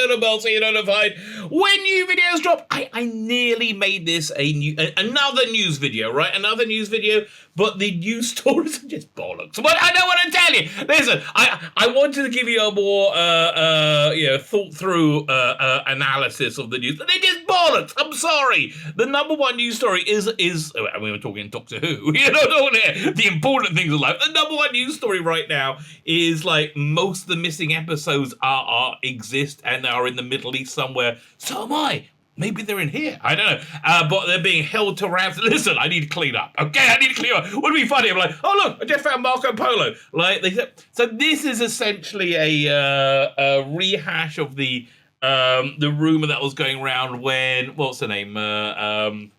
little bell so you're notified when new videos drop. I nearly made this another news video, right? Another news video, but the news stories are just bollocks. But I don't want to tell you. Listen, I wanted to give you a more thought through analysis of the news. They're just bollocks. I'm sorry. The number one news story is we were talking Doctor Who. The important things in life. The number one news story right now is like most of the missing episodes exist and are in the Middle East somewhere. So am I. Maybe they're in here. I don't know. But they're being held to ransom. Listen, I need to clean up. Okay, I need to clean up. Wouldn't it be funny? I'm like, oh look, I just found Marco Polo. Like they said. So this is essentially a rehash of the rumor that was going around when what's her name? Not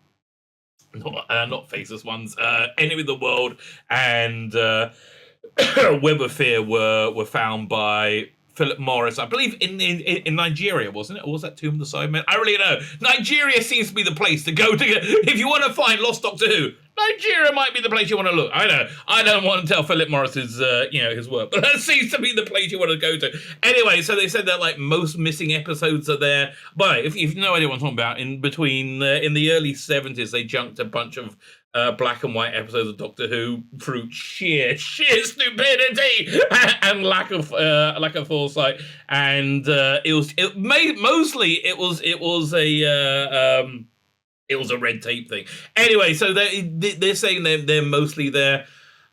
Faceless Ones. Enemy of the World and Web of Fear were found by Philip Morris, I believe in Nigeria, wasn't it? Or was that Tomb of the Cybermen? I really don't know. Nigeria seems to be the place to go to if you want to find Lost Doctor Who. Nigeria might be the place you want to look. I know. I don't want to tell Philip Morris's his work, but that seems to be the place you want to go to. Anyway, so they said that like most missing episodes are there. But if you have no idea what I'm talking about, in the early 70s, they junked a bunch of black and white episodes of Doctor Who through sheer stupidity and lack of foresight, and it was a red tape thing. Anyway, so they're saying they're mostly there.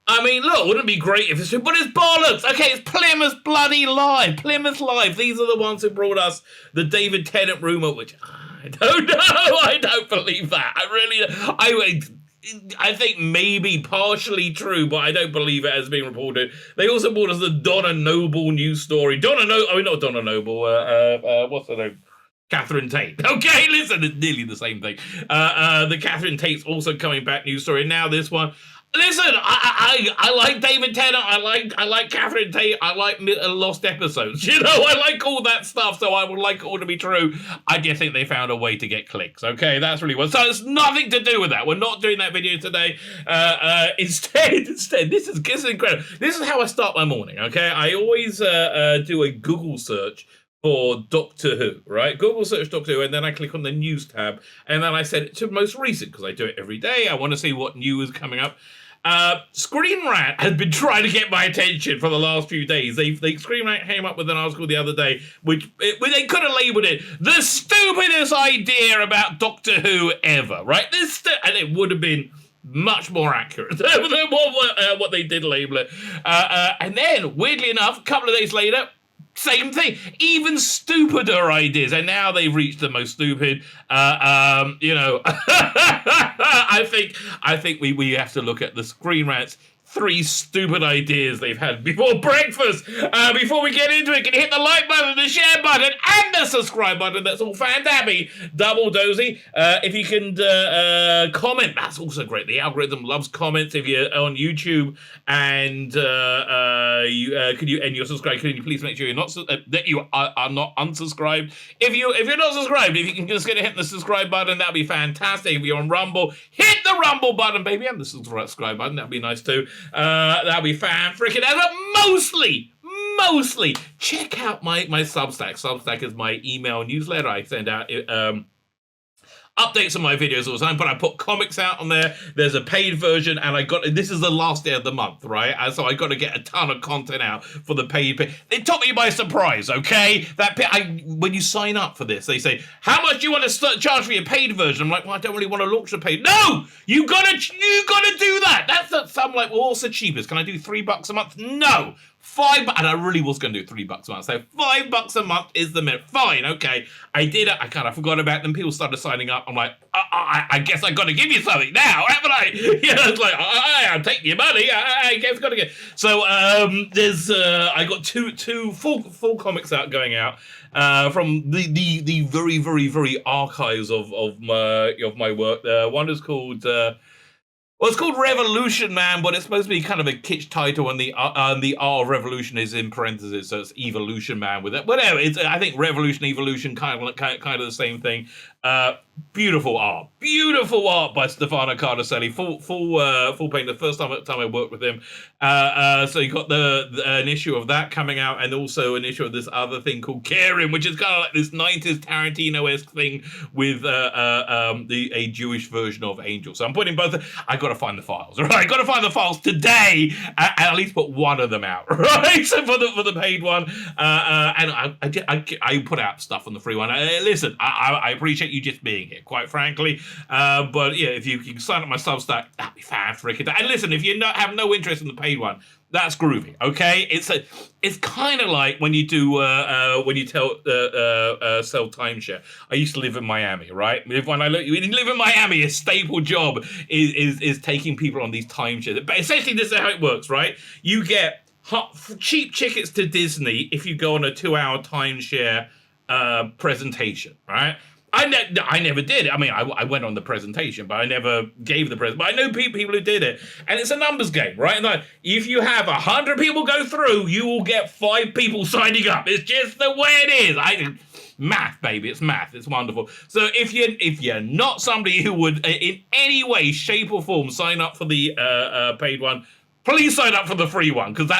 I mean, look, wouldn't it be great if it's true? But it's bollocks. Okay, it's Plymouth bloody Live. Plymouth Live. These are the ones who brought us the David Tennant rumor, which I don't know. I don't believe that. I think maybe partially true, but I don't believe it as being reported. They also brought us the Donna Noble news story. Not Donna Noble. What's her name? Catherine Tate. Okay, listen, it's nearly the same thing. The Catherine Tate's also coming back news story. Now this one. Listen, I like David Tennant. I like Catherine Tate. I like lost episodes. I like all that stuff. So I would like it all to be true. I just think they found a way to get clicks. Okay, that's really what. So it's nothing to do with that. We're not doing that video today. Instead, this is incredible. This is how I start my morning. Okay, I always do a Google search for Doctor Who, right? Google search Doctor Who, and then I click on the news tab, and then I set it to most recent, because I do it every day. I want to see what new is coming up. Screenrant has been trying to get my attention for the last few days. Screenrant came up with an article the other day, which they could have labelled it the stupidest idea about Doctor Who ever, right? And it would have been much more accurate than what they did label it. And then, weirdly enough, a couple of days later, same thing, even stupider ideas, and now they've reached the most stupid. I think we have to look at the Screenrant's 3 stupid ideas they've had before breakfast. Before we get into it, can you hit the like button, the share button, and the subscribe button? That's all fantabby, double dozy. If you can comment, that's also great. The algorithm loves comments. If you're on YouTube and you're subscribed, can you please make sure you're not that you are not unsubscribed? If you're not subscribed, if you can just hit the subscribe button, that'd be fantastic. If you're on Rumble, hit the Rumble button, baby, and the subscribe button. That'd be nice too. That'll be fan-freaking ever. Mostly, check out my Substack. Substack is my email newsletter. I send out updates on my videos all the time, but I put comics out on there. There's a paid version, and this is the last day of the month, right? And so I got to get a ton of content out for the paid. It took me by surprise, okay? When you sign up for this, they say, how much do you want to charge for your paid version? I'm like, well, I don't really want to launch the paid. No! You gotta do that! I'm like, well, what's the cheapest? Can I do $3 a month? No! $5, and I really was going to do $3 a month. So $5 a month is the minute. Fine, okay. I did it. I kind of forgot about them. People started signing up. I'm like, I guess I got to give you something now, haven't I? It's like, I'll take your money. I guess got to get. So I got two full comics going out from the very, very, very archives of my work. One is called. Well, it's called Revolution Man, but it's supposed to be kind of a kitsch title, and the R of Revolution is in parentheses, so it's Evolution Man with it. Whatever, I think Revolution, Evolution, kind of the same thing. Beautiful art by Stefano Cardacelli. Full paint. The first time I worked with him. So you got an issue of that coming out, and also an issue of this other thing called Karen, which is kind of like this 90s Tarantino-esque thing with a Jewish version of Angel. So I'm putting both. I got to find the files, right? I got to find the files today, and at least put one of them out, right? So for the paid one, and I put out stuff on the free one. Listen, I appreciate you just being here, quite frankly. But yeah, if you can sign up my Substack, that'd be fan-freaking. And listen, if you have no interest in the paid one, that's groovy, okay? It's kind of like when you do when you sell timeshare. I used to live in Miami, right? When you live in Miami, a staple job is taking people on these timeshares. But essentially, this is how it works, right? You get cheap tickets to Disney if you go on a 2-hour timeshare presentation, right? I never did it. I mean, I went on the presentation, but I never gave the presentation. But I know people who did it. And it's a numbers game, right? Like, if you have 100 people go through, you will get 5 people signing up. It's just the way it is. Math, baby. It's math. It's wonderful. So if you're not somebody who would in any way, shape, or form sign up for the paid one, please sign up for the free one, because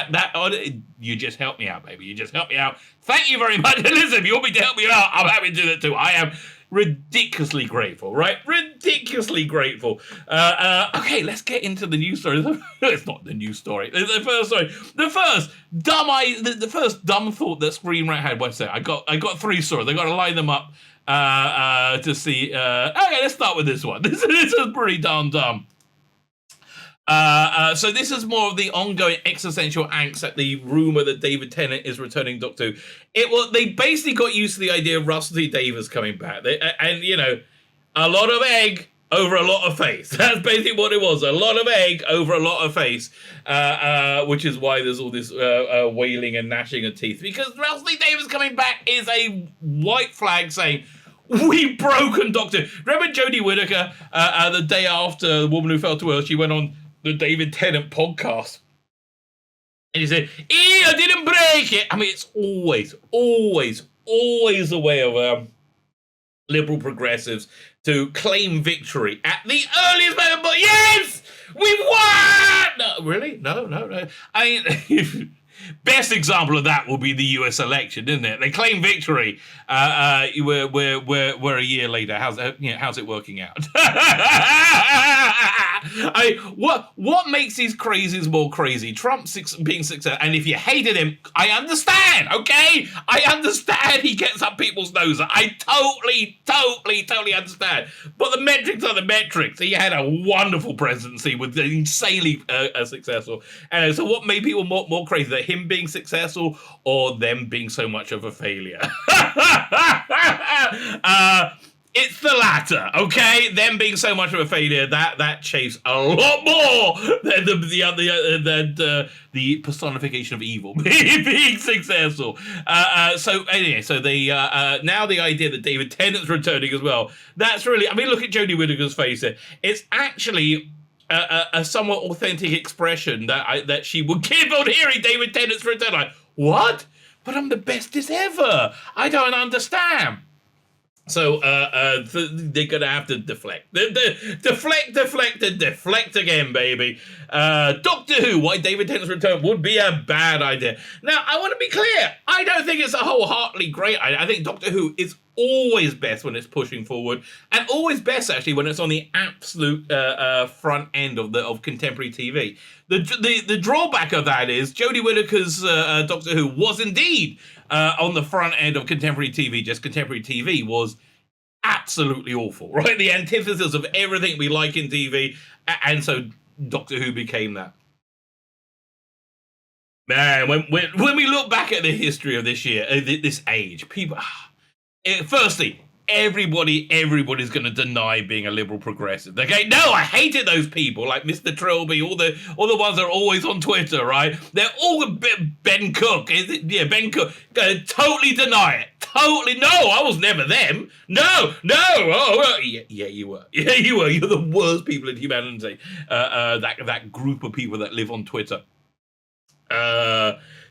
you just helped me out, baby. You just helped me out. Thank you very much. Listen, if you want me to help you out, I'm happy to do that too. I am ridiculously grateful, right? Ridiculously grateful. Okay, let's get into the news story. It's not the news story. The first story. The first dumb thought that Screenrant had. What's that? I got 3 stories. I got to line them up to see. Okay, let's start with this one. This is pretty darn dumb. So this is more of the ongoing existential angst at the rumor that David Tennant is returning Doctor Who. They basically got used to the idea of Russell T Davies coming back, and a lot of egg over a lot of face. That's basically what it was. A lot of egg over a lot of face, which is why there's all this wailing and gnashing of teeth, because Russell T Davies coming back is a white flag saying, we've broken Doctor. Remember Jodie Whittaker, the day after The Woman Who Fell to Earth, she went on the David Tennant podcast, and he said, I didn't break it. I mean, it's always the way of liberal progressives to claim victory at the earliest moment. But yes, we won! No, really? No. I mean, best example of that will be the U.S. election, isn't it? They claim victory. We're a year later. How's it working out? What makes these crazies more crazy? Trump being successful, and if you hated him, I understand. Okay, I understand. He gets up people's noses. I totally understand. But the metrics are the metrics. He had a wonderful presidency with insanely successful. And so, what made people more crazy? That him being successful or them being so much of a failure? It's the latter, okay? Them being so much of a failure, that chafes a lot more than the personification of evil being successful. So they now the idea that David Tennant's returning as well. That's really, I mean, look at Jodie Whittaker's face here. It's actually a somewhat authentic expression that she would give on hearing David Tennant's return. Like, what? But I'm the bestest ever. I don't understand. So they're going to have to deflect. Deflect again, baby. Doctor Who, why David Tennant's return would be a bad idea. Now, I want to be clear. I don't think it's a wholeheartedly great idea. I think Doctor Who is always best when it's pushing forward, and always best, actually, when it's on the absolute front end of contemporary TV. The drawback of that is Jodie Whittaker's Doctor Who was indeed on the front end of contemporary TV. Just contemporary TV was absolutely awful, right? The antithesis of everything we like in TV, and so Doctor Who became that. Man, when we look back at the history of this year, this age, people, firstly, everybody's going to deny being a liberal progressive. Okay, no, I hated those people like Mr. Trilby, all the ones that are always on Twitter, right? They're all Ben Cook. Ben Cook. Totally deny it. Totally, no, I was never them. No. Oh, yeah, you were. Yeah, you were. You're the worst people in humanity. That group of people that live on Twitter.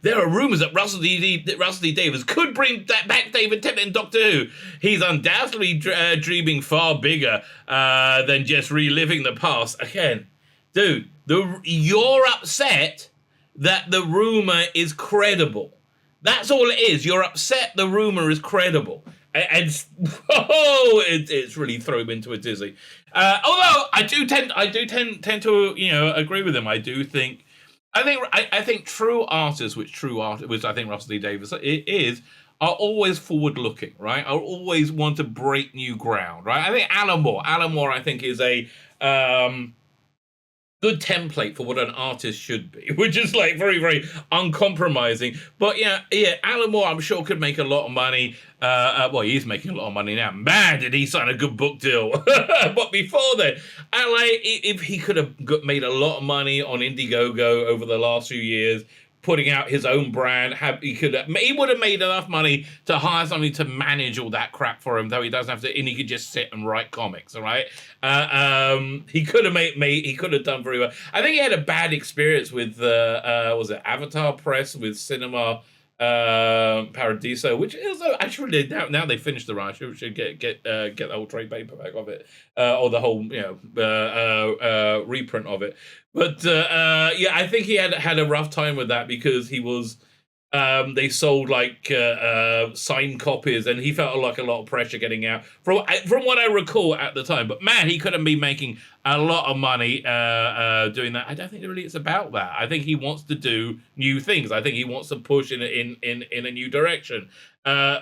there are rumors that Russell D. Davies could bring back David Tennant in Doctor Who. He's undoubtedly dreaming far bigger than just reliving the past. Again, dude, you're upset that the rumor is credible. That's all it is. You're upset the rumor is credible. And it's really thrown me into a dizzy. Although I do tend to agree with him. I think true artists, which I think Russell D. Davies is, are always forward looking, right? Are always want to break new ground, right? I think Alan Moore, I think, is a good template for what an artist should be, which is like very, very uncompromising. But yeah, Alan Moore, I'm sure, could make a lot of money. Well, he's making a lot of money now. Man, did he sign a good book deal? But before then, if he could have made a lot of money on Indiegogo over the last few years, putting out his own brand, he would have made enough money to hire somebody to manage all that crap for him, though he doesn't have to, and he could just sit and write comics, all right? He could have he could have done very well. I think he had a bad experience with was it Avatar Press with Cinema Paradiso, which is actually now they finished the run. We should get the whole trade paperback of it, or the whole reprint of it. But I think he had a rough time with that because he was they sold like signed copies, and he felt like a lot of pressure getting out from what I recall at the time. But man, he could have been making a lot of money doing that. I don't think really it's about that. I think he wants to do new things. I think he wants to push in a new direction,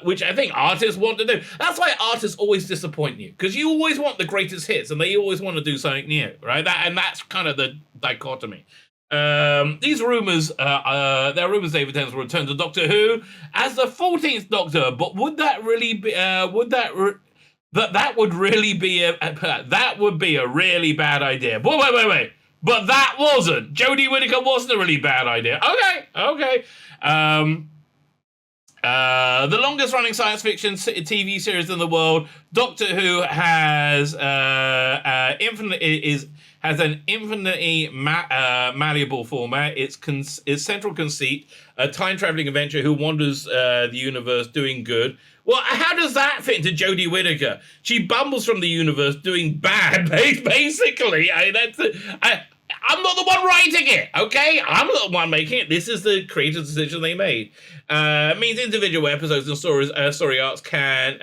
which I think artists want to do. That's why artists always disappoint you, because you always want the greatest hits, and they always want to do something new, right? That's kind of the dichotomy. These rumors, there are rumors David Tennant will return to Doctor Who as the 14th Doctor, but would that really be? That would really be that would be a really bad idea. Wait. But that wasn't. Jodie Whittaker wasn't a really bad idea. Okay. The longest running science fiction TV series in the world, Doctor Who has an infinitely malleable format. Its central conceit, a time-traveling adventurer who wanders the universe doing good. Well, how does that fit into Jodie Whittaker? She bumbles from the universe doing bad, basically. I'm not the one writing it, okay? I'm not the one making it. This is the creative decision they made. It means individual episodes and story arcs can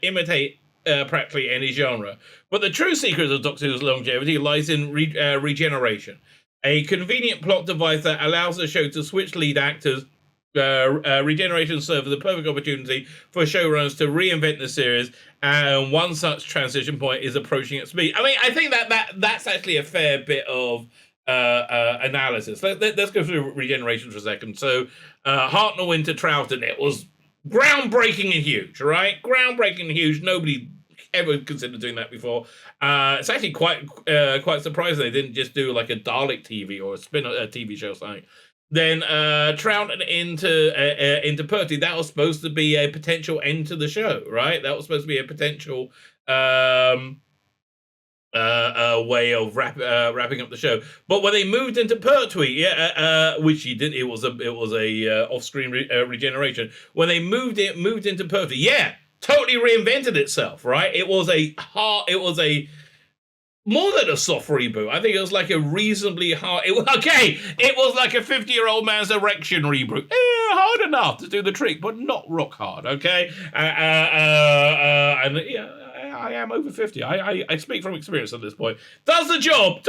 imitate practically any genre. But the true secret of Doctor Who's longevity lies in Regeneration, a convenient plot device that allows the show to switch lead actors. Regeneration serves as the perfect opportunity for showrunners to reinvent the series, and one such transition point is approaching its speed. I mean, I think that's actually a fair bit of analysis. Let's go through Regeneration for a second. So, Hartnell Winter Troughton, it was groundbreaking and huge, right? Groundbreaking and huge. Nobody ever considered doing that before. It's actually quite surprising they didn't just do like a Dalek TV or a TV show or something. Then Troughton into Pertwee, that was supposed to be a potential end to the show, right? That was supposed to be a potential way of wrapping up the show. But when they moved into Pertwee, which he did, it was a off-screen regeneration. When they moved into Pertwee, totally reinvented itself, right? It was more than a soft reboot. I think it was like a reasonably hard. It was like a 50-year-old man's erection reboot. Hard enough to do the trick, but not rock hard. Okay, I am over 50. I speak from experience at this point. Does the job.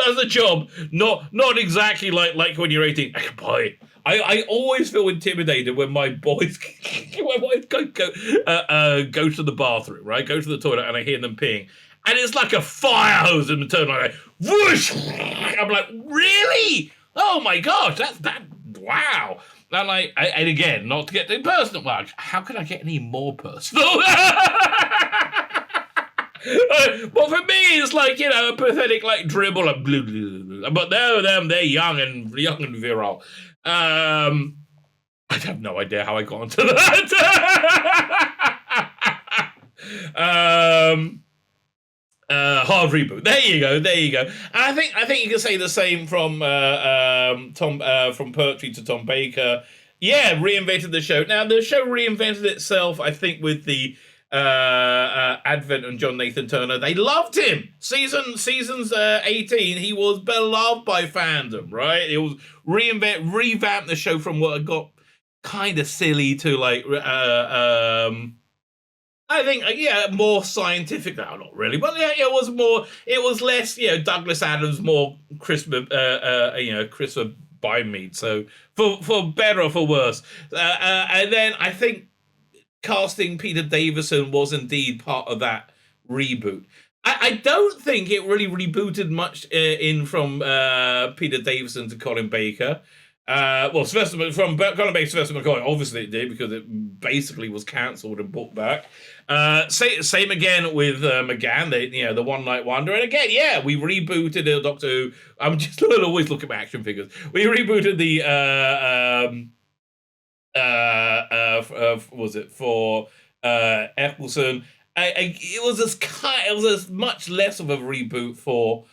Not exactly like when you're 18. Boy, I always feel intimidated when my boys go to the bathroom, right? Go to the toilet, and I hear them peeing. And it's like a fire hose in the turn, like whoosh. I'm like, really? Oh my gosh, that. Wow. And like, and again, not to get too personal, like, how can I get any more personal? But for me, it's like, a pathetic like dribble, like, blah, blah, blah. But they're young and virile. I have no idea how I got onto that. Hard reboot. There you go. And I think you can say the same from from Pertwee to Tom Baker. Yeah, reinvented the show. Now, the show reinvented itself, I think, with the advent of John Nathan Turner. They loved him. Seasons 18, he was beloved by fandom, right? It was revamp the show from what had got kind of silly to like I think, more scientific. No, not really, but yeah, it was more. It was less, Douglas Adams, more crisper, crisper by meat. So for better or for worse, and then I think casting Peter Davison was indeed part of that reboot. I don't think it really rebooted much in from Peter Davison to Colin Baker. From Colin Baker to Sylvester McCoy, obviously it did because it basically was cancelled and booked back. Same again with McGann, the One Night Wonder, and again, we rebooted Doctor Who. I'm just always look at my action figures. We rebooted the was it for Eccleston? It was as much less of a reboot for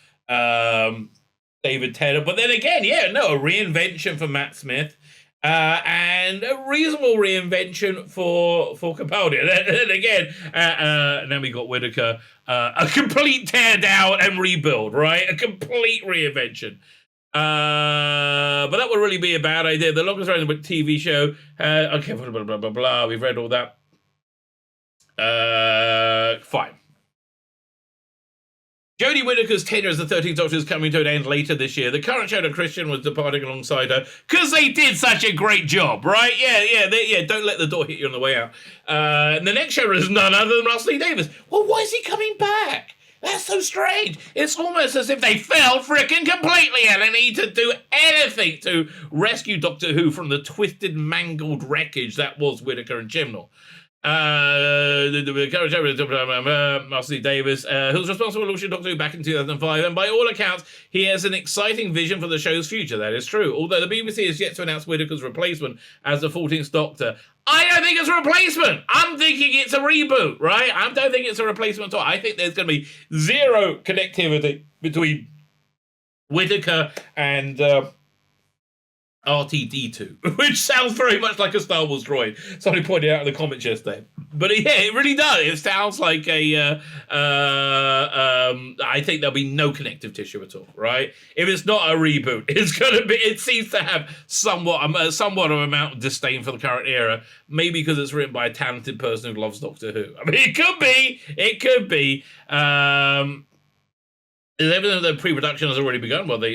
David Tennant, but then again, a reinvention for Matt Smith, and a reasonable reinvention for Capaldi. And again, and then we got Whittaker, a complete tear down and rebuild, right? A complete reinvention. But that would really be a bad idea. The longest running TV show. Okay, blah, blah, blah, blah, blah. We've read all that. Fine. Jodie Whittaker's tenure as the 13th Doctor is coming to an end later this year. The current Shadow Christian was departing alongside her because they did such a great job, right? Don't let the door hit you on the way out. And the next show is none other than Russell Lee Davies. Well, why is he coming back? That's so strange. It's almost as if they fell frickin' completely and they need to do anything to rescue Doctor Who from the twisted, mangled wreckage that was Whittaker and Chibnall. Marcy Davis, who's responsible for launching Doctor Who back in 2005, and by all accounts, he has an exciting vision for the show's future. That is true. Although the BBC has yet to announce Whittaker's replacement as the 14th Doctor, I don't think it's a replacement. I'm thinking it's a reboot, right? I don't think it's a replacement at all. I think there's going to be zero connectivity between Whittaker and RTD2, which sounds very much like a Star Wars droid. Somebody pointed out in the comments yesterday. But it really does. It sounds like I think there'll be no connective tissue at all, right? If it's not a reboot, it seems to have somewhat of amount of disdain for the current era, maybe because it's written by a talented person who loves Doctor Who. I mean, it could be. There's evidence that pre-production has already begun. Well, they're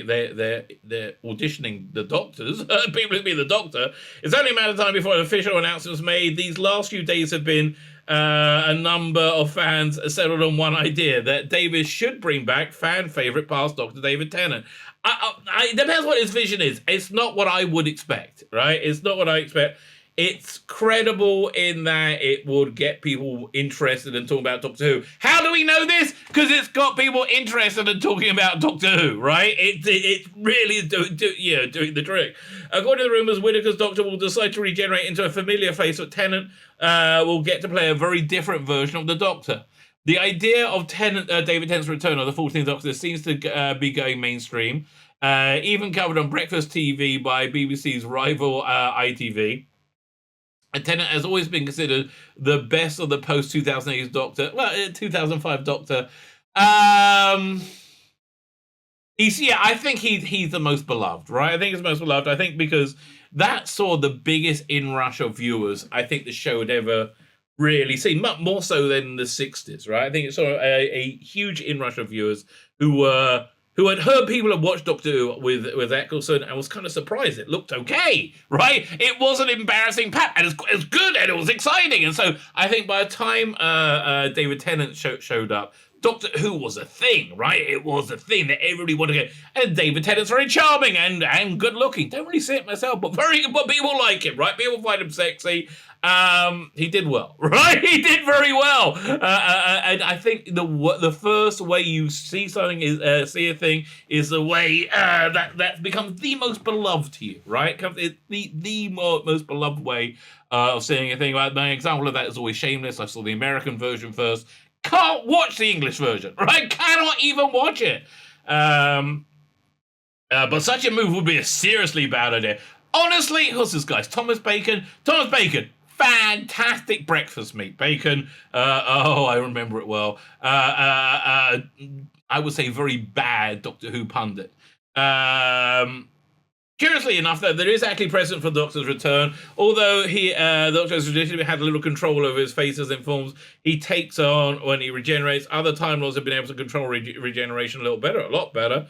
auditioning the doctors, people who be the Doctor. It's only a matter of time before an official announcement is made. These last few days have been a number of fans settled on one idea, that Davies should bring back fan favourite past Doctor David Tennant. It depends what his vision is. It's not what I would expect, right? It's not what I expect. It's credible in that it would get people interested in talking about Doctor Who. How do we know this? Because it's got people interested in talking about Doctor Who, right? It really is doing the trick. According to the rumours, Whittaker's Doctor will decide to regenerate into a familiar face, but Tennant will get to play a very different version of the Doctor. The idea of David Tennant's return on the 14th Doctor seems to be going mainstream, even covered on breakfast TV by BBC's rival ITV. Tennant has always been considered the best of the post-2008 Doctor. Well, 2005 Doctor. I think he's the most beloved, right? I think he's the most beloved. I think because that saw the biggest inrush of viewers I think the show had ever really seen, much more so than the 60s, right? I think it saw a huge inrush of viewers who had heard people had watched Doctor Who with Eccleston and was kind of surprised. It looked okay, right? It wasn't embarrassing pap, and it was good, and it was exciting. And so I think by the time David Tennant showed up, Doctor Who was a thing, right? It was a thing that everybody wanted to get. And David Tennant's very charming and good looking. Don't really see it myself, but people like him, right? People find him sexy. He did well, right? He did very well. And I think the first way you see something see a thing is the way that becomes the most beloved to you, right? It's the most beloved way of seeing a thing. My example of that is always Shameless. I saw the American version first. Can't watch the English version, right? Cannot even watch it. But such a move would be a seriously bad idea. Honestly, who's this guy? Thomas Bacon. Fantastic breakfast meat. Bacon. I remember it well. I would say very bad Doctor Who pundit. Curiously enough, though, there is actually precedent for the Doctor's return. Although the Doctor has traditionally had a little control over his faces and forms he takes on when he regenerates. Other Time Lords have been able to control regeneration a lot better.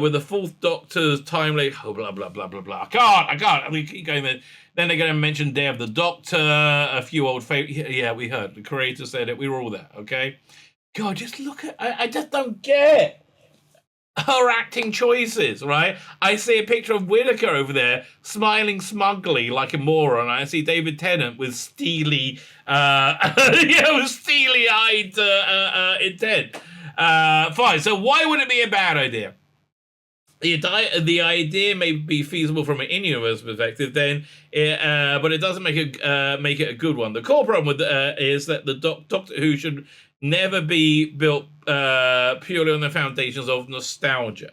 With the fourth Doctor's time late, blah, blah, blah, blah, blah. I can't. We keep going there. Then they're going to mention Day of the Doctor, a few old favorites. Yeah, we heard. The creator said it. We were all there, okay? God, just look at... I just don't get her acting choices, right? I see a picture of Whittaker over there smiling smugly like a moron. I see David Tennant with steely, steely-eyed intent. Fine. So why would it be a bad idea? The idea may be feasible from an in-universe perspective, then, but it doesn't make it a good one. The core problem with is that the Doctor Who should never be built purely on the foundations of nostalgia.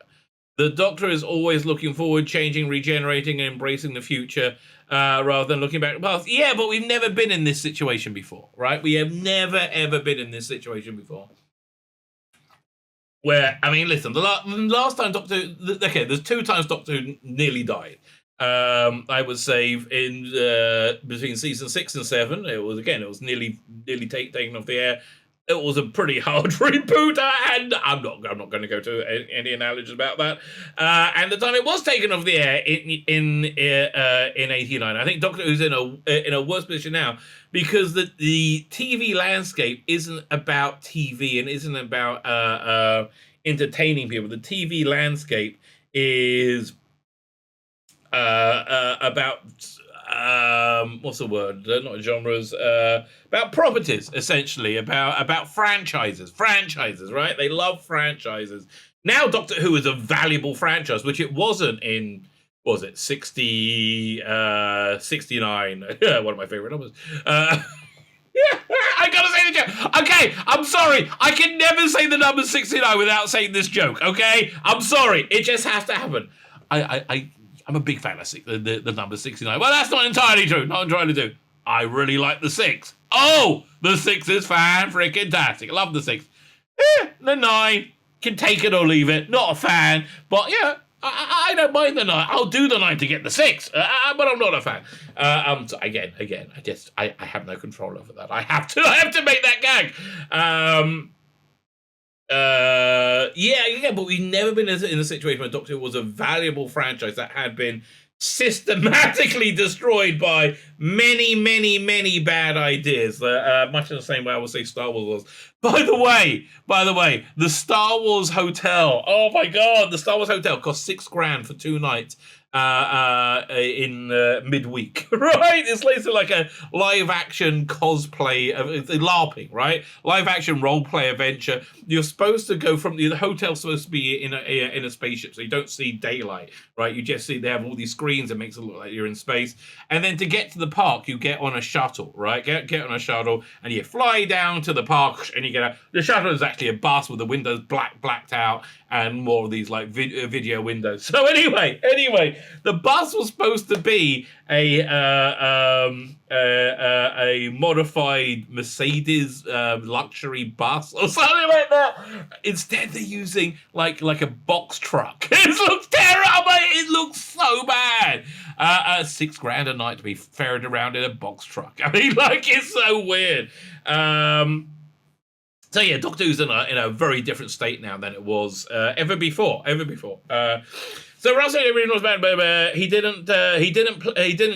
The Doctor is always looking forward, changing, regenerating, and embracing the future rather than looking back at the past. Yeah, but we've never been in this situation before, right? We have never, ever been in this situation before. Where, I mean, listen, the last time Doctor Who... Okay, there's 2 times Doctor Who nearly died. I would say in between season 6 and 7, it was nearly taken off the air. It was a pretty hard reboot, and I'm not going to go to any analogies about that. And the time it was taken off the air in '89, I think Doctor Who's in a worse position now because the TV landscape isn't about TV and isn't about entertaining people. The TV landscape is about what's the word? Not genres. About properties, essentially. About franchises, right? They love franchises. Now Doctor Who is a valuable franchise, which it wasn't in, what was it, 69? One of my favorite numbers. Yeah, I gotta say the joke. Okay, I'm sorry. I can never say the number 69 without saying this joke, okay? I'm sorry. It just has to happen. I'm a big fan of the number 69. Well, that's not entirely true. Not entirely true. I really like the 6. Oh, the 6 is fan-freaking-tastic. I love the 6. The 9, can take it or leave it. Not a fan, but yeah, I don't mind the 9. I'll do the 9 to get the 6, but I'm not a fan. So again, I have no control over that. I have to make that gag. But we've never been in a situation where Doctor Who was a valuable franchise that had been systematically destroyed by many bad ideas. Much in the same way I would say Star Wars was. By the way, the Star Wars Hotel. Oh my God, the Star Wars Hotel cost $6,000 for 2 nights. In midweek, right? It's like a live-action cosplay, LARPing, right? Live-action role-play adventure. You're supposed to go from the hotel's supposed to be in a spaceship, so you don't see daylight, right? You just see they have all these screens that makes it look like you're in space. And then to get to the park, you get on a shuttle, right? Get on a shuttle, and you fly down to the park, and you get out. The shuttle is actually a bus with the windows blacked out, and more of these like video windows. So anyway, the bus was supposed to be a modified Mercedes luxury bus or something like that. Instead, they're using like a box truck. It looks terrible. It looks so bad. $6,000 a night to be ferried around in a box truck. I mean, like, it's so weird. So yeah, Doctor Who's in a very different state now than it was ever before. So Russell was bad, but he didn't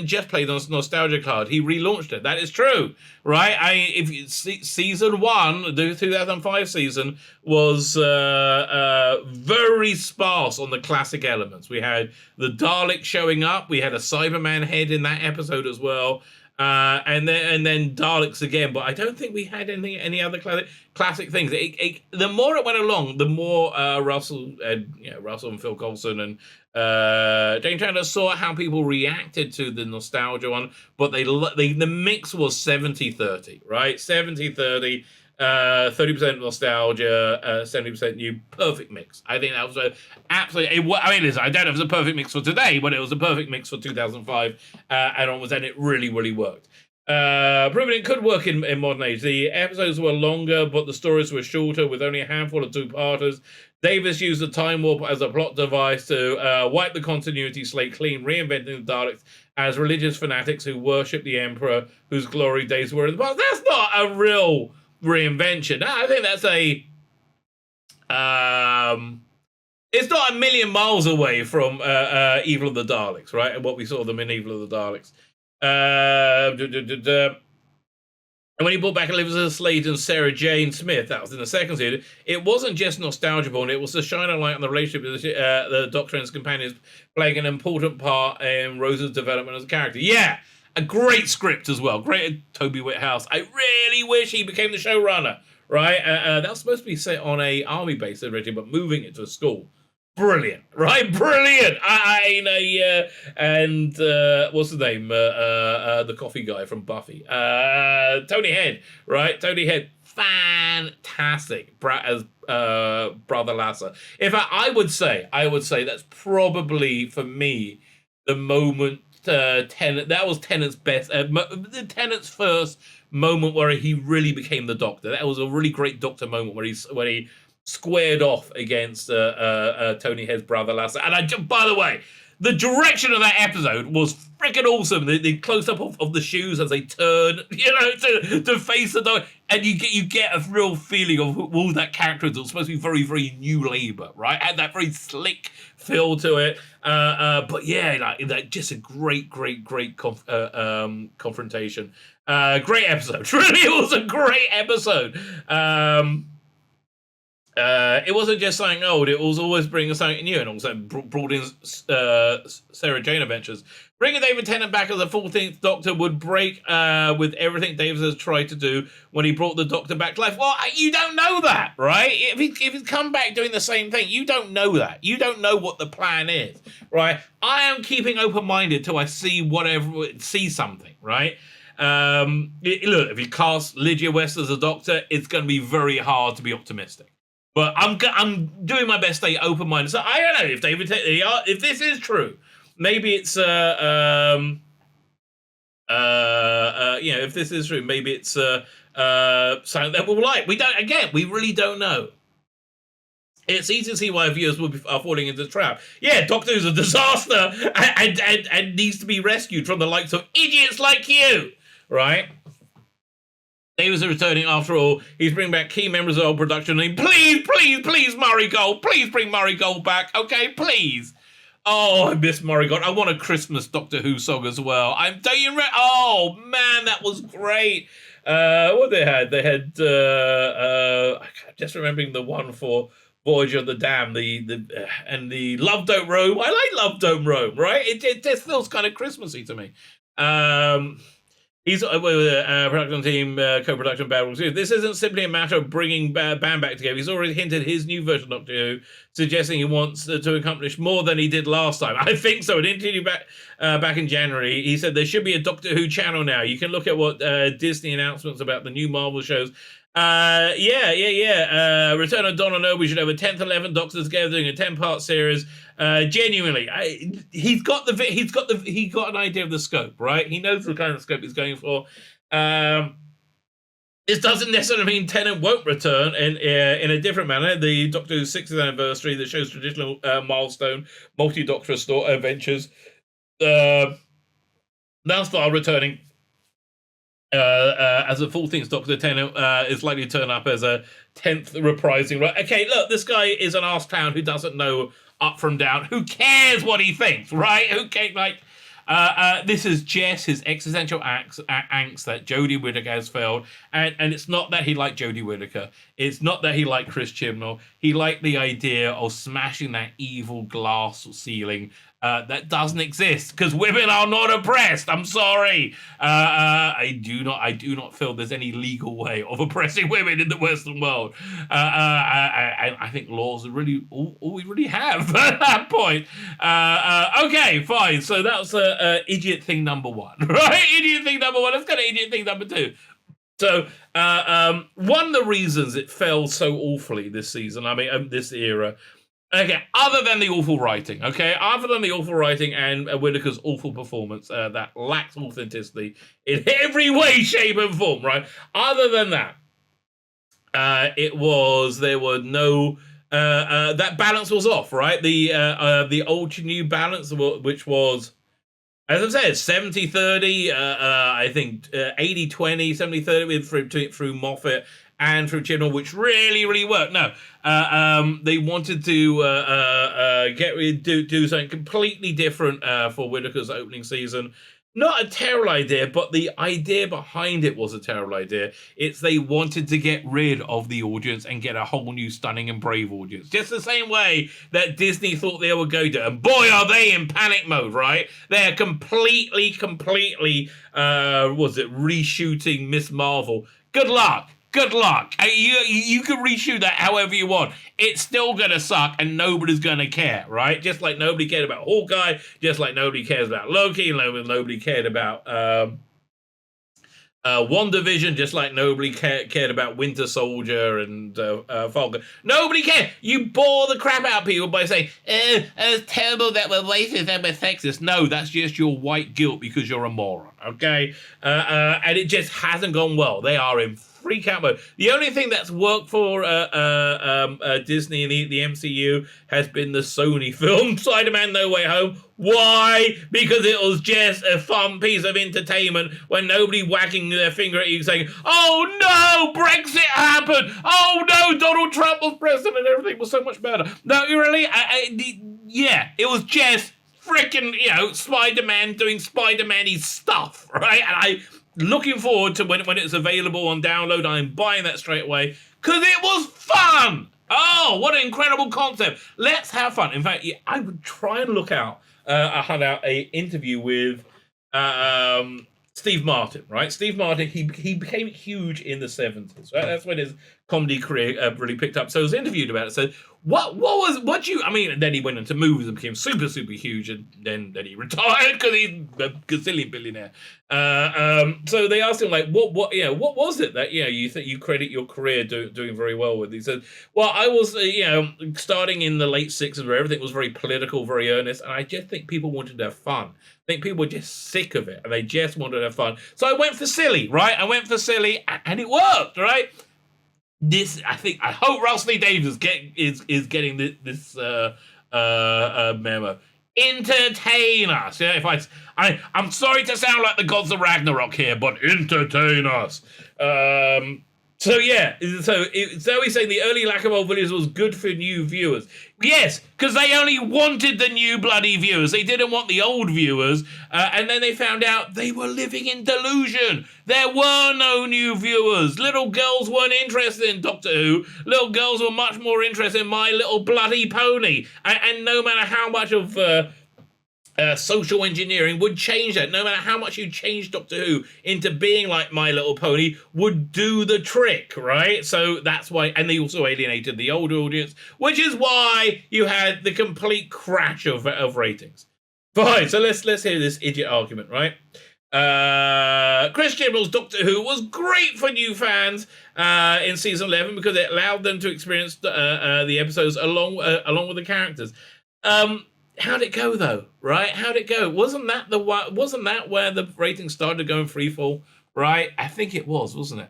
just play the nostalgia card. He relaunched it. That is true, right? Season 1, the 2005 season, was very sparse on the classic elements. We had the Dalek showing up. We had a Cyberman head in that episode as well. And then Daleks again, but I don't think we had any other classic things. The more it went along, the more Russell and Phil Coulson and Jane Chandler saw how people reacted to the nostalgia one, but the mix was 70-30, right? 70-30. 30% nostalgia, 70% new. Perfect mix. I think that was absolutely. I mean, listen, I don't know if it was a perfect mix for today, but it was a perfect mix for 2005 and onwards, and it really, really worked. Proving it could work in modern age. The episodes were longer, but the stories were shorter, with only a handful of two-parters. Davies used the time warp as a plot device to wipe the continuity slate clean, reinventing the Daleks as religious fanatics who worship the Emperor, whose glory days were in the past. That's not a real reinvention. I think that's a it's not a million miles away from Evil of the Daleks, right? And what we saw them in Evil of the Daleks. And when he brought back Elizabeth Slade and Sarah Jane Smith, that was in the second season, it wasn't just nostalgia born, it was to shine a light on the relationship with the Doctor and his companions, playing an important part in Rose's development as a character. Yeah, a great script as well. Great Toby Whithouse. I really wish he became the showrunner, right? That was supposed to be set on a army base originally, but moving it to a school. Brilliant, right? Brilliant. And what's his name? The coffee guy from Buffy. Tony Head, right? Tony Head, fantastic as Brother Lasser. In fact, I would say that's probably for me the moment. Tennant. That was Tennant's best. Tennant's first moment where he really became the Doctor. That was a really great Doctor moment where he squared off against Tony Head's Brother Lasser. And by the way, the direction of that episode was freaking awesome. The close-up of the shoes as they turn, to face the dog. And you get a real feeling of all that character is supposed to be very, very new labour, right? Had that very slick feel to it. But yeah, just a great confrontation. Great episode. Really, it was a great episode. It wasn't just something old, it was always bringing something new, and also brought in Sarah Jane Adventures. Bringing David Tennant back as the 14th Doctor would break with everything Davies has tried to do when he brought the Doctor back to life. Well, you don't know that, right? If he's come back doing the same thing, you don't know that. You don't know what the plan is, right? I am keeping open-minded till I see something, right? Look, if you cast Lydia West as a Doctor, it's going to be very hard to be optimistic. But I'm doing my best to stay open-minded. So I don't know if if this is true, maybe it's if this is true, maybe it's something that we'll like. We really don't know. It's easy to see why viewers are falling into the trap. Yeah, Doctor Who's a disaster and needs to be rescued from the likes of idiots like you, right? Davies are returning after all. He's bringing back key members of the production team. Please, Murray Gold. Please bring Murray Gold back. Okay, please. Oh, I miss Murray Gold. I want a Christmas Doctor Who song as well. Oh, man, that was great. What they had? They had, just remembering the one for Voyager of the Dam, and the Love Don't Roam. I like Love Don't Roam, right? It just feels kind of Christmassy to me. He's production team, co-production Bad Rules. This isn't simply a matter of bringing band back together. He's already hinted his new version of Doctor Who, suggesting he wants to accomplish more than he did last time. I think so. In an interview back in January, he said there should be a Doctor Who channel now. You can look at what Disney announcements about the new Marvel shows. Return of Donna Noble. We should have a 10th, 11th Doctors together doing a 10-part series. Genuinely, he got an idea of the scope, right? He knows the kind of scope he's going for. This doesn't necessarily mean Tennant won't return in a different manner. The Doctor Who's 60th anniversary, that shows traditional milestone multi-Doctor adventures. Now start returning. As a 14th Doctor, Tennant is likely to turn up as a 10th reprising. Right? Okay, look, this guy is an arse clown who doesn't know up from down. Who cares what he thinks, right? Who cares? This is just his existential angst that Jodie Whittaker has failed. And it's not that he liked Jodie Whittaker. It's not that he liked Chris Chibnall. He liked the idea of smashing that evil glass ceiling that doesn't exist, because women are not oppressed. I'm sorry. I do not feel there's any legal way of oppressing women in the Western world. I think laws are really all we really have at that point. Okay, fine. So that was idiot thing number one, right? Idiot thing number one. Let's go to idiot thing number two. So, one of the reasons it fell so awfully this season, this era, okay, other than the awful writing, and Whittaker's awful performance that lacks authenticity in every way, shape, and form, right? Other than that, that balance was off, right? The old to new balance, which was, as I said, 70-30, I think 80-20, 70-30 through Moffat and through Chibnall, which really, really worked. No, they wanted to do something completely different for Whittaker's opening season. Not a terrible idea, but the idea behind it was a terrible idea. They wanted to get rid of the audience and get a whole new stunning and brave audience. Just the same way that Disney thought they were going to. And boy, are they in panic mode, right? They're completely, reshooting Miss Marvel. Good luck. Good luck. You can reshoot that however you want. It's still going to suck and nobody's going to care, right? Just like nobody cared about Hawkeye, just like nobody cares about Loki, and nobody cared about WandaVision, just like nobody cared about Winter Soldier and Falcon. Nobody cared. You bore the crap out of people by saying, it's terrible that we're racist and we're sexist. No, that's just your white guilt because you're a moron, okay? And it just hasn't gone well. They are in freak out mode. The only thing that's worked for Disney and the MCU has been the Sony film Spider-Man No Way Home. Why? Because it was just a fun piece of entertainment when nobody wagging their finger at you saying, oh no, Brexit happened. Oh no, Donald Trump was president and everything was so much better. No, really? It was just freaking, Spider-Man doing Spider-Man-y stuff, right? And looking forward to when it's available on download. I'm buying that straight away because it was fun. Oh, what an incredible concept. Let's have fun. In fact, I would try and hunt out a interview with Steve Martin, right? Steve Martin, he became huge in the 70s, right? That's when his comedy career really picked up. So I was interviewed about it. So then he went into movies and became super, super huge, and then he retired because he's a gazillion billionaire. So they asked him, like, what was it that, you think you credit your career doing very well with? He said, well, I was, starting in the late 60s where everything was very political, very earnest, and I just think people wanted to have fun. I think people were just sick of it, and they just wanted to have fun. So I went for silly, right? And it worked, right? I hope Russell Lee Davies is getting this memo. Entertain us. I'm sorry to sound like the gods of Ragnarok here, but entertain us. So he's saying the early lack of old videos was good for new viewers. Yes, because they only wanted the new bloody viewers. They didn't want the old viewers. And then they found out they were living in delusion. There were no new viewers. Little girls weren't interested in Doctor Who. Little girls were much more interested in My Little Bloody Pony. And no matter how much of social engineering would change that, no matter how much you change Doctor Who into being like My Little Pony, would do the trick, right? So that's why, and they also alienated the older audience, which is why you had the complete crash of ratings. Fine, so let's hear this idiot argument, right? Chris Chibnall's Doctor Who was great for new fans in season 11 because it allowed them to experience the episodes along with the characters. How'd it go though? Right? How'd it go? Wasn't that where the ratings started going freefall? Right? I think it was, wasn't it?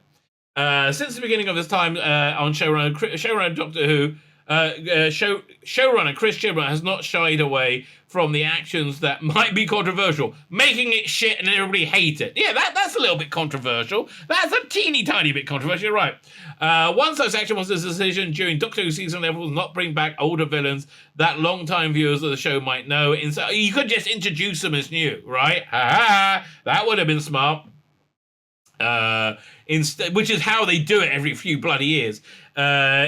Since the beginning of his time on showrunner Doctor Who, showrunner Chris Chibnall has not shied away from the actions that might be controversial, making it shit and everybody hate it. Yeah, that's a little bit controversial. That's a teeny tiny bit controversial, right? One such action was his decision during Doctor Who season 11 was not bring back older villains that long-time viewers of the show might know. You could just introduce them as new, right? That would have been smart. Instead, which is how they do it every few bloody years.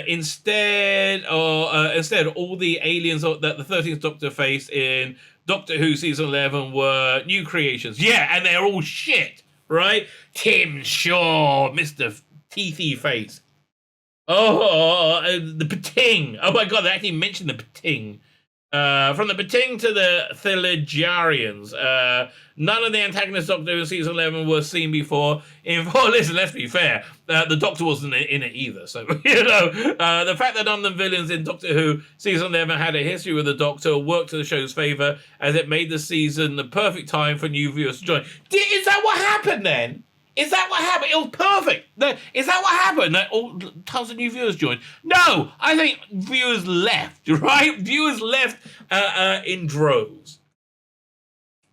Instead, all the aliens that the 13th Doctor faced in Doctor Who season 11 were new creations. Yeah, and they're all shit, right? Tim Shaw, Mr. Teethy Face. Oh, the Pating. Oh my God, they actually mentioned the Pating. From the Bating to the Thelagarians, none of the antagonist Doctor Who in season 11 were seen before. Listen, let's be fair, the Doctor wasn't in it either. So, the fact that none of the villains in Doctor Who season 11 had a history with the Doctor worked to the show's favour, as it made the season the perfect time for new viewers to join. Is that what happened then? Is that what happened? It was perfect. Is that what happened? That tons of new viewers joined? No, I think viewers left, right? Viewers left in droves.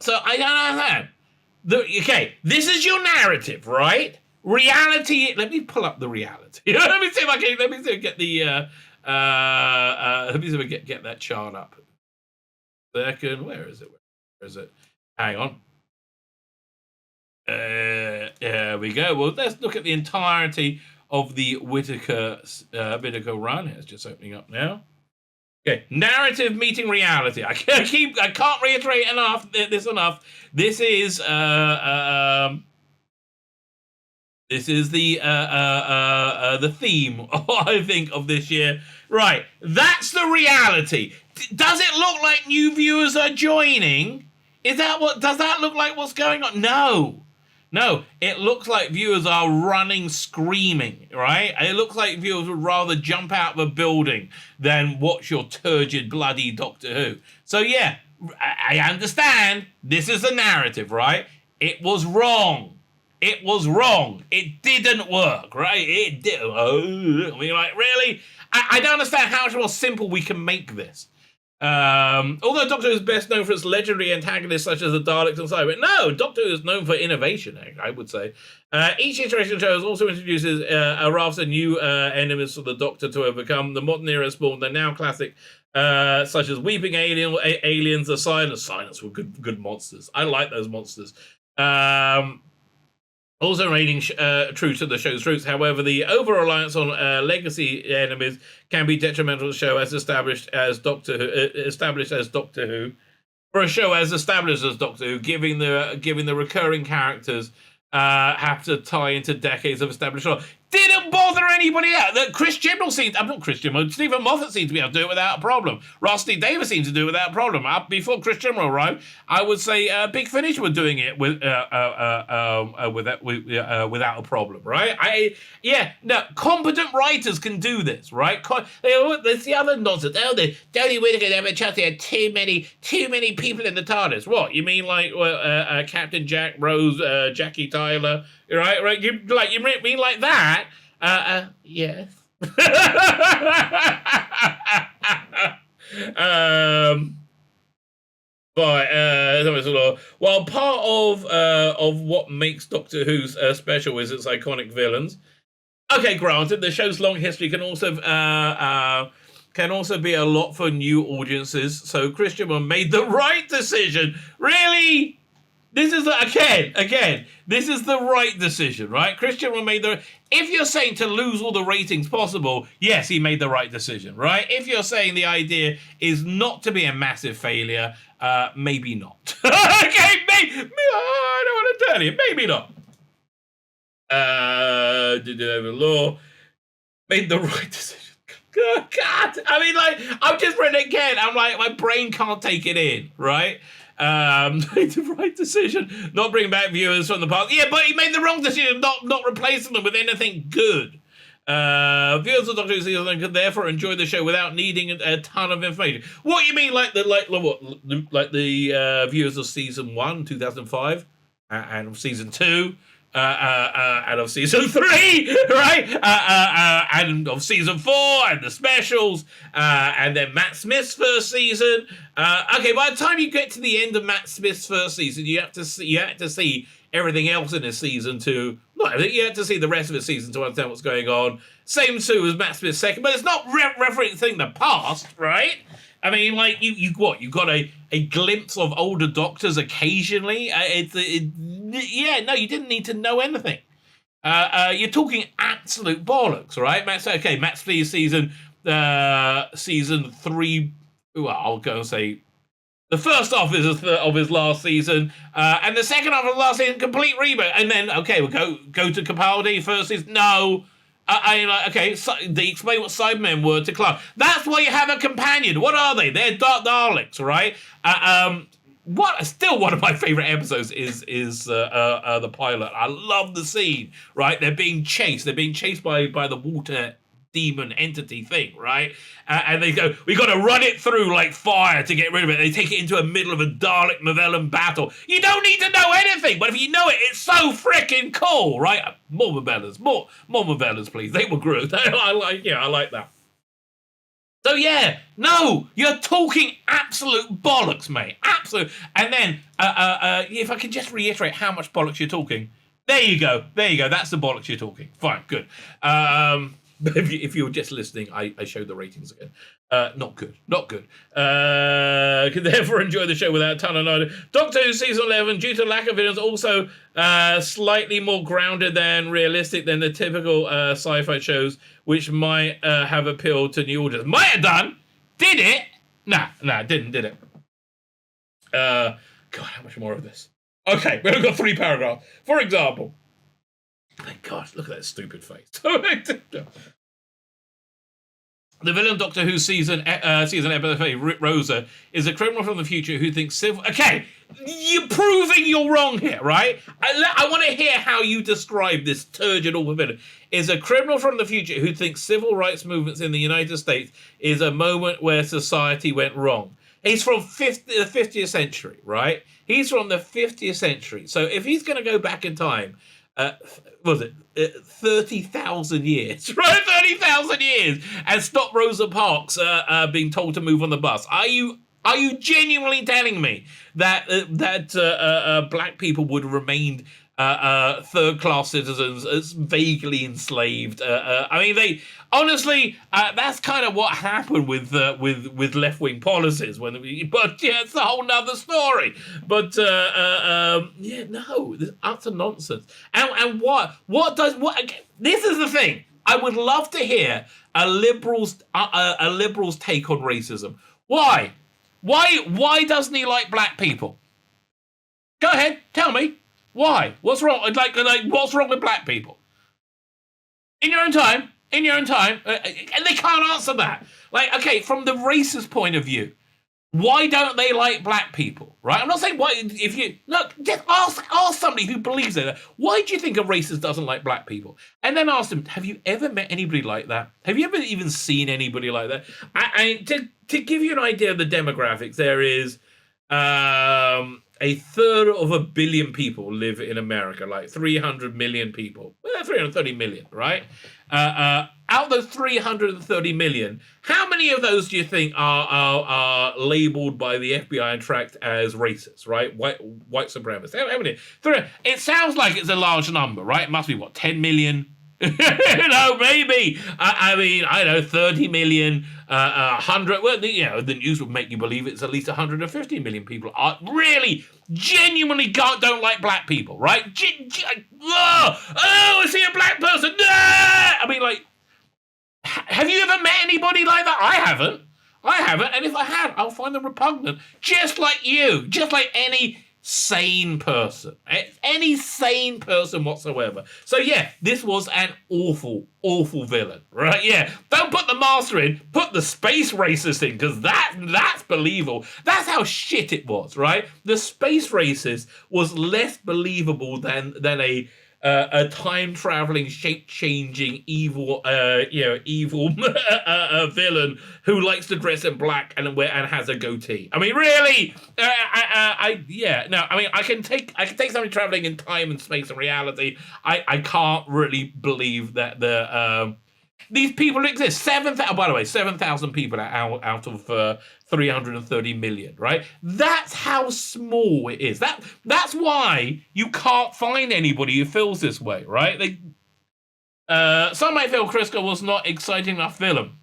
So I don't understand. Okay, this is your narrative, right? Reality. Let me pull up the reality. Let me see if I can. Let me see if I get the. Let me see if I get that chart up. Second, where is it? Where is it? Hang on. There we go. Well, let's look at the entirety of the Whittaker run. It's just opening up now. Okay, narrative meeting reality. I can't reiterate this enough. This is the theme, I think, of this year. Right, that's the reality. Does it look like new viewers are joining? Does that look like what's going on? No, it looks like viewers are running screaming, right? It looks like viewers would rather jump out of a building than watch your turgid, bloody Doctor Who. So yeah, I understand. This is the narrative, right? It was wrong. It didn't work, right? It did. I mean, like, really? I don't understand how much more simple we can make this. Although Doctor Who is best known for its legendary antagonists such as the Daleks and Cyber, no, Doctor Who is known for innovation, I would say. Each iteration shows also introduces a raft of new enemies for the Doctor to overcome. The modern era spawned the now classic, such as Weeping Aliens, the Silence were good monsters. I like those monsters. Also remaining true to the show's roots. However, the over-reliance on legacy enemies can be detrimental to the show as established as Doctor Who. For a show as established as Doctor Who, giving the recurring characters have to tie into decades of established lore. Didn't bother anybody else. Stephen Moffat seemed to be able to do it without a problem. Rusty Davies seemed to do it without a problem. Before Chris Chibnall arrived, I would say Big Finish were doing it without a problem, right? Competent writers can do this, right? There's the other nonsense. Jodie Whittaker never trusted had too many people in the TARDIS. What you mean, like Captain Jack, Rose, Jackie Tyler? Right. You mean like that? Yes. While part of what makes Doctor Who's special is its iconic villains. Okay, granted, the show's long history can also be a lot for new audiences. So Christian made the right decision. Really? This is this is the right decision, right? Christian made if you're saying to lose all the ratings possible, yes, he made the right decision, right? If you're saying the idea is not to be a massive failure, maybe not. Okay, I don't want to tell you, maybe not. Did it over law, made the right decision. God, I mean, like, I've just read it again. I'm like, my brain can't take it in, right? Made the right decision, not bringing back viewers from the past. Yeah, but he made the wrong decision, not replacing them with anything good. Viewers of Doctor Who season could therefore enjoy the show without needing a ton of information. What you mean, like the viewers of season 1, 2005, and of season 2. And of season 3, right? And of season 4, and the specials, and then Matt Smith's first season. Okay, by the time you get to the end of Matt Smith's first season, you have to see everything else in his season to. Not everything. You have to see the rest of his season to understand what's going on. Same too as Matt Smith's second, but it's not referencing the past, right? I mean, like, you got a glimpse of older Doctors occasionally. You didn't need to know anything. You're talking absolute bollocks, right? Matt Smith's season 3. Well, I'll go and say the first half of his last season, and the second half of the last season, complete reboot. And then, okay, we'll go to Capaldi first season. No. Okay, so they explain what Cybermen were to Clark. That's why you have a companion. What are they? They're Dark Daleks, right? What still one of my favorite episodes is the pilot. I love the scene, right? They're being chased. They're being chased by the water demon entity thing, right? And they go, we got to run it through like fire to get rid of it. They take it into the middle of a Dalek Mavellan battle. You don't need to know anything, but if you know it, it's so freaking cool, right? More Mavellas, more Mavellas, please. They were good. I like that. So yeah, no, you're talking absolute bollocks, mate. Absolute. And then, if I can just reiterate how much bollocks you're talking. There you go. That's the bollocks you're talking. Fine, good. If you were just listening, I showed the ratings again. Not good. Can therefore enjoy the show without a ton of noise. Doctor Who Season 11, due to lack of villains, also slightly more grounded than realistic than the typical sci-fi shows, which might have appealed to new audience. Might have done. Did it? Nah, didn't, did it? God, how much more of this? Okay, we've got 3 paragraphs. For example, thank God, look at that stupid face. The villain Doctor Who season episode 8, Rosa, is a criminal from the future who thinks civil... Okay, you're proving you're wrong here, right? I want to hear how you describe this turgid awful villain. Is a criminal from the future who thinks civil rights movements in the United States is a moment where society went wrong. He's from the 50th century, right? He's from the 50th century. So if he's going to go back in time... 30,000 years, right? 30,000 years, and stop Rosa Parks being told to move on the bus. Are you genuinely telling me that black people would remain third-class citizens, as vaguely enslaved? I mean, they honestly, that's kind of what happened with left-wing policies. But yeah, it's a whole nother story. But yeah, no, this is utter nonsense. And what? This is the thing. I would love to hear a liberal's take on racism. Why? Why doesn't he like black people? Go ahead, tell me. Why? What's wrong? Like, what's wrong with black people? In your own time, and they can't answer that. Like, okay, from the racist point of view, why don't they like black people? Right? I'm not saying why. If you look, just ask somebody who believes that. Why do you think a racist doesn't like black people? And then ask them, have you ever met anybody like that? Have you ever even seen anybody like that? To give you an idea of the demographics, there is. A third of a billion people live in America, like 300 million people. 330 million, right? Out of those 330 million, how many of those do you think are labeled by the FBI and tracked as racist, right? White supremacists. How many? It sounds like it's a large number, right? It must be, 10 million? No, maybe. I mean, I don't know, 30 million, 100. Well, the news would make you believe it's at least 150 million people are really, genuinely don't like black people, right? I see a black person. I mean, like, have you ever met anybody like that? I haven't. And if I had, I'll find them repugnant. Just like you. Just like any sane person whatsoever. So yeah, this was an awful villain, right? Yeah, don't put the master in, put the space racist in, because that's believable. That's how shit it was, right? The space racist was less believable than a time traveling, shape changing, evil villain who likes to dress in black and has a goatee. I mean, really? I mean, I can take somebody traveling in time and space and reality. I can't really believe that these people exist. 7,000 people out of 330 million, right? That's how small it is. That's why you can't find anybody who feels this way, right? Some might feel Kriska was not exciting enough villain.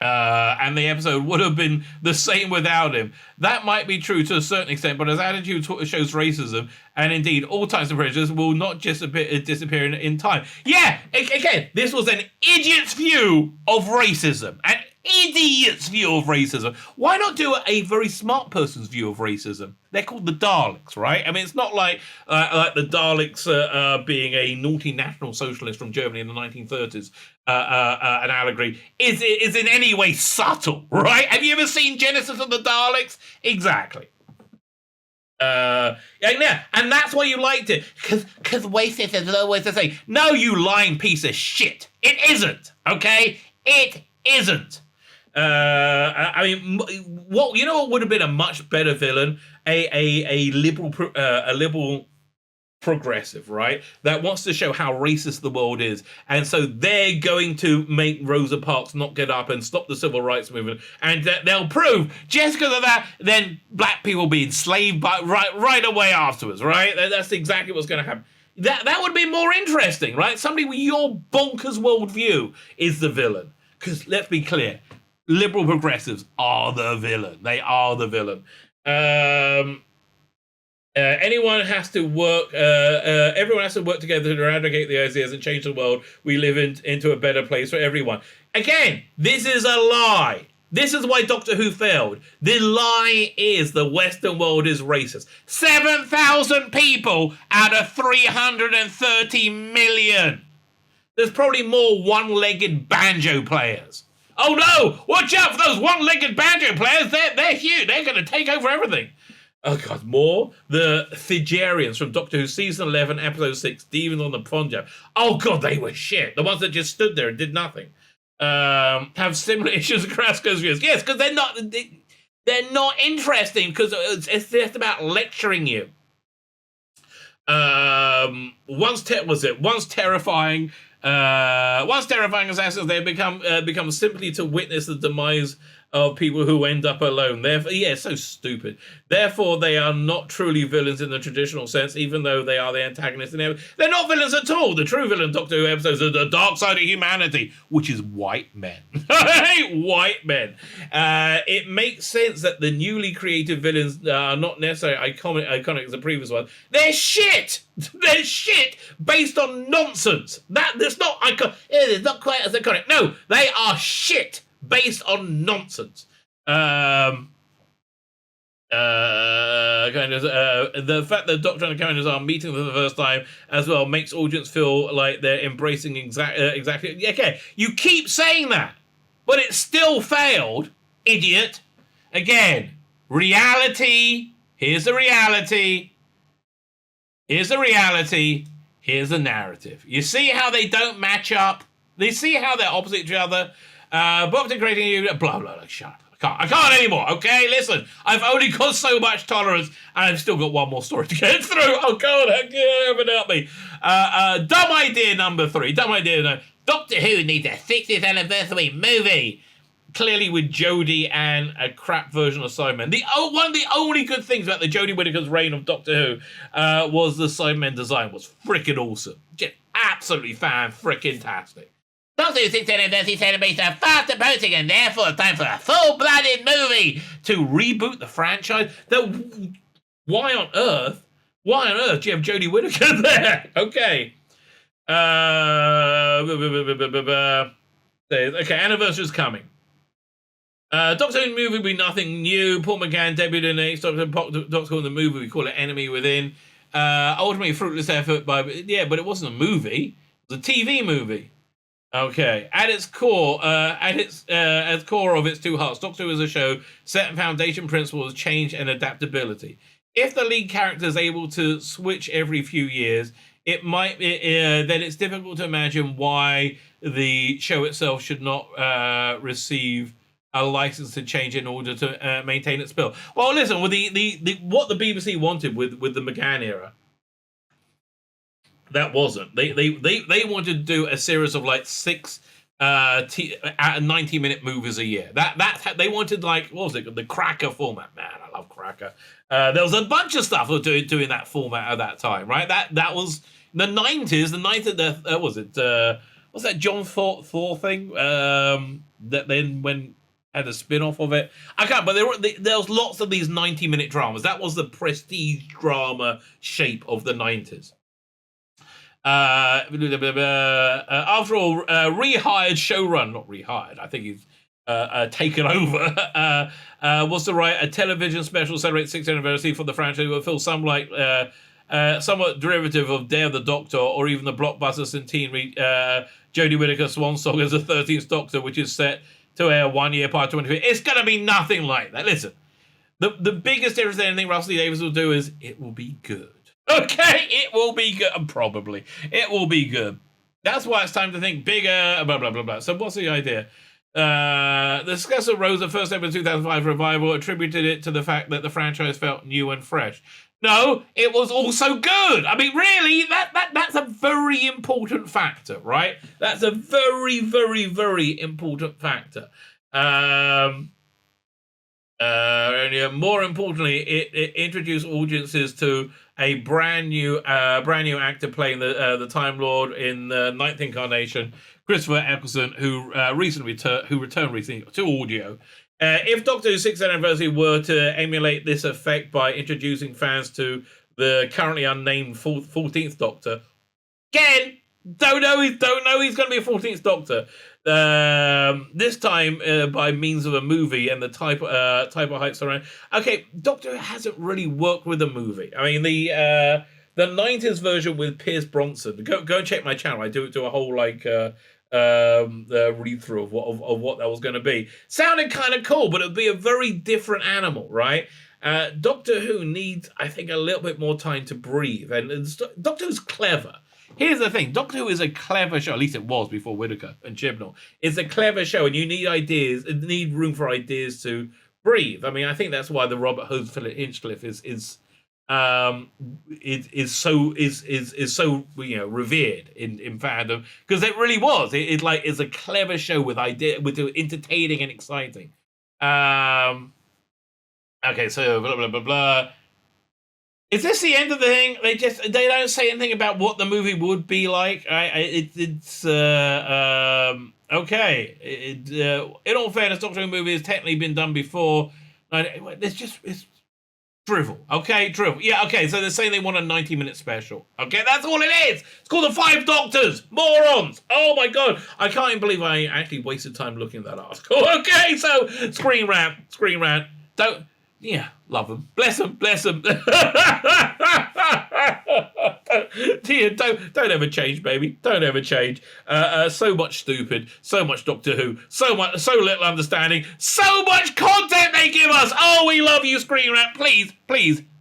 And the episode would have been the same without him. That might be true to a certain extent, but his attitude shows racism, and indeed, all types of prejudice will not just disappear in time. Yeah, again, this was an idiot's view of racism. And idiot's view of racism. Why not do a very smart person's view of racism? They're called the Daleks, right? I mean, it's not like the Daleks being a naughty national socialist from Germany in the 1930s, an allegory, is in any way subtle, right? Have you ever seen Genesis of the Daleks? Exactly. Yeah, and that's why you liked it, because racist is always the same. No, you lying piece of shit. It isn't, okay? It isn't. I mean, what you know what would have been a much better villain? A liberal progressive, right? That wants to show how racist the world is, and so they're going to make Rosa Parks not get up and stop the civil rights movement, and they'll prove just because of that, then black people be enslaved right away afterwards, right? That's exactly what's going to happen. That would be more interesting, right? Somebody with your bonkers worldview is the villain, because let's be clear, liberal progressives are the villain. They are the villain. Anyone has to work. Everyone has to work together to eradicate the ideas and change the world. We live into a better place for everyone. Again, this is a lie. This is why Doctor Who failed. The lie is the Western world is racist. 7,000 people out of 330 million. There's probably more one-legged banjo players. Oh no! Watch out for those one-legged banjo players. They're huge. They're going to take over everything. Oh God, more? The Thigerians from Doctor Who Season 11, Episode 6, Demons on the Punjab. Oh God, they were shit. The ones that just stood there and did nothing. Have similar issues to Krasko's views. Yes, because they're not interesting, because it's just about lecturing you. Once terrifying assassins, they become simply to witness the demise of people who end up alone. Therefore, it's so stupid. Therefore, they are not truly villains in the traditional sense, even though they are the antagonists. They're not villains at all. The true villain Doctor Who episodes are the dark side of humanity, which is white men. I hate white men. It makes sense that the newly created villains are not necessarily iconic as the previous ones. They're shit. They're shit based on nonsense. That's not iconic. It's not quite as iconic. No, they are shit based on nonsense. The fact that Doctor and the characters are meeting for the first time as well makes audience feel like they're embracing exactly. Okay, you keep saying that, but it still failed, idiot. Again, reality. Here's the reality. Here's the reality. Here's the narrative. You see how they don't match up? They see how they're opposite each other? Bob creating you, blah, blah, blah, shut up. I can't anymore, okay? Listen, I've only got so much tolerance, and I've still got one more story to get through. Oh, God, heaven help me. Dumb idea number 3. Dumb idea. Doctor Who needs a 60th anniversary movie. Clearly with Jodie and a crap version of Sidemen. One of the only good things about the Jodie Whittaker's reign of Doctor Who was the Sidemen design was freaking awesome. Just absolutely fan-freaking-tastic. Doctor Who 60th anniversary celebration are fast approaching, and therefore it's time for a full-blooded movie to reboot the franchise. Why on earth do you have Jodie Whittaker there? Okay. Okay, anniversary's coming. Doctor Who movie will be nothing new. Paul McGann debuted in the Doctor Who in the movie. We call it Enemy Within. Ultimately, fruitless effort but it wasn't a movie. It was a TV movie. Okay, at its core, as core of its two hearts, Doctor Who is a show set in foundation principles, change and adaptability. If the lead character is able to switch every few years, then it's difficult to imagine why the show itself should not receive a license to change in order to maintain its spell. Well, listen, with what the BBC wanted with the McGann era. That wasn't. They wanted to do a series of like 6 90-minute movies a year. They wanted, like, what was it? The Cracker format. Man, I love Cracker. There was a bunch of stuff doing that format at that time, right? That was the 90s. The 90s. Was it? What's that John Thor thing? That then when had a spin-off of it. I can't. But there was lots of these 90-minute dramas. That was the prestige drama shape of the 90s. After all, not rehired. I think he's taken over, was to write a television special celebrating 60th anniversary for the franchise will feel somewhat derivative of Day of the Doctor or even the blockbuster centenary Jodie Whittaker Swan Song as the 13th Doctor, which is set to air 1 year prior to 2050. It's going to be nothing like that. Listen, the biggest difference that anything Russell T Davies will do is it will be good. Okay, it will be good. Probably. It will be good. That's why it's time to think bigger, blah, blah, blah, blah. So what's the idea? The discussor rose the first ever 2005 revival, attributed it to the fact that the franchise felt new and fresh. No, it was also good. I mean, really, that's a very important factor, right? That's a very, very, very important factor. And more importantly, it introduced audiences to a brand new actor playing the Time Lord in the Ninth Incarnation, Christopher Eccleston, who returned recently to audio. If Doctor Who's 60th anniversary were to emulate this effect by introducing fans to the currently unnamed 14th Doctor, again, don't know he's going to be a 14th Doctor. This time by means of a movie and the type of hype surround. Okay, Doctor Who hasn't really worked with a movie. I mean, the 90s version with Pierce Bronson. Go and check my channel. I do a whole read through of what that was going to be. Sounded kind of cool, but it would be a very different animal, right? Doctor Who needs, I think, a little bit more time to breathe, and Doctor Who's clever. Here's the thing, Doctor Who is a clever show, at least it was before Whittaker and Chibnall. It's a clever show, and you need ideas, need room for ideas to breathe. I mean, I think that's why the Robert Horsfield Hinchcliffe is so revered in fandom, because it really was. It's a clever show with entertaining and exciting. Okay, so blah blah blah blah. Is this the end of the thing? They don't say anything about what the movie would be like. It's okay. In all fairness, Doctor Who movie has technically been done before. It's drivel. Okay, drivel. Yeah, okay, so they're saying they want a 90-minute special. Okay, that's all it is. It's called The Five Doctors. Morons. Oh my God. I can't even believe I actually wasted time looking at that article. Okay, so Screenrant. Love them. Bless them. Don't ever change, baby. Don't ever change. So much stupid, so much Doctor Who, so little understanding, so much content they give us. Oh, we love you, Screenrant. Please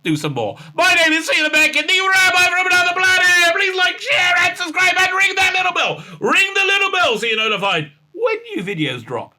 do some more. My name is Tzvi Lebetkin, the Rabbi from another planet. Please like, share, and subscribe, and ring that little bell. Ring the little bell so you're notified when new videos drop.